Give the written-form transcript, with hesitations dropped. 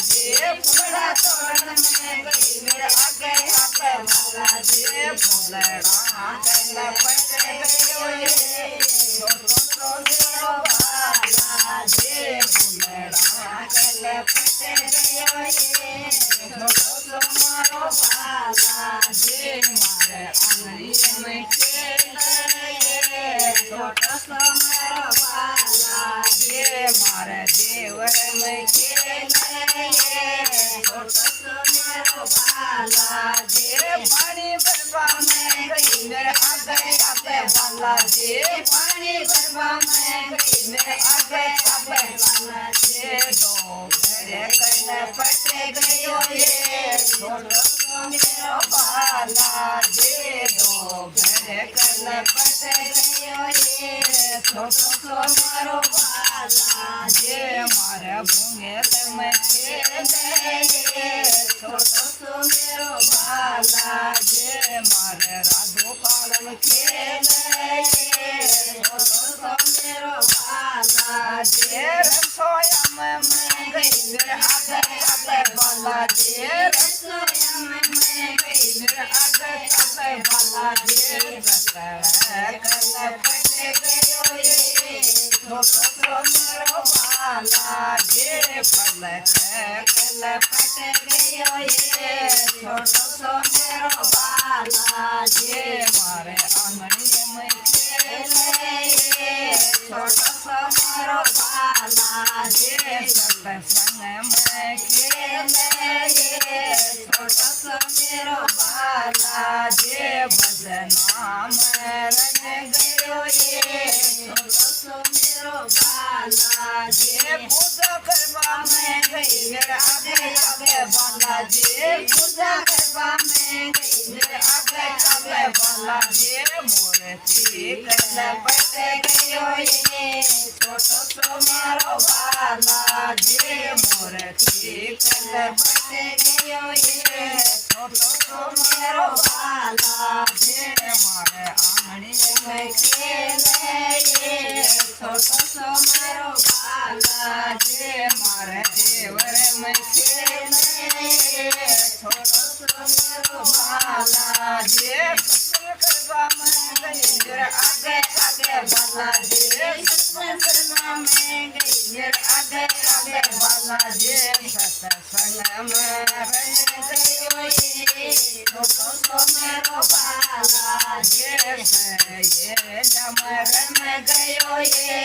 जे फुलड़ा तोड़न में गई मेरे आगे आपे वाला जे फुलड़ा कल पट गयो ये छोटो सो मेरो वाला जे फुलड़ा कल पट गयो ये छोटो सो मारो वाला जे मारे आंगणी में खेले छोटो सो मेरो वाला जे मारे देवर में खेले छोटो सो मेरो वाला जे पानी भरवा में गई मेरे आगे आपे वाला जे पानी भरवा में गई मेरे आगे आपे वाला जे दो मेरे कल पट गयो ये छोटो सो मेरो वाला जे दो मेरे कल पट गयो ये छोटो सो मारो वाला जे मारे भूंगे में खेले छोटो सो मेरो वाला जे मारे राधो काल खेले छोटो सो मेरो वाला जे रसोया में गई मेरे आगे आगे वाला जे रसोया में गई मेरे आगे आगे वाला जे कल पट गयो ये छोटो सो मेरो वाला जे कल पट गयो ये छोटो सो मेरो वाला जे मारे आंगणी में खेले छोटो सो मेरो वाला जे सत्संग में खेले छोटो सो मेरो वाला जे भजना में रंग गयो ये छोटो सो मेरो वाला जे पूजा करवा में गई मेरे आगे आगे वाला जे पूजा करवा में गई मेरे आगे आगे वाला जे मूर्ति कल पट गयो ये छोटो सो मेरो वाला जे मूर्ति कल पट गयो ये छोटो सो मेरो वाला जे मारे आंगणी में खेले छोटो सो मेरो वाला जे मारे देवर में खेले छोटो सो मेरो वाला जे सत्संग करवा में गई मेरे आगे आगे वाला जे सत्संग करवा में गई मेरे आगे आगे वाला जे सत्संग में रंग गयो ये छोटो सो मेरो वाला जे ये जमरन गयो ये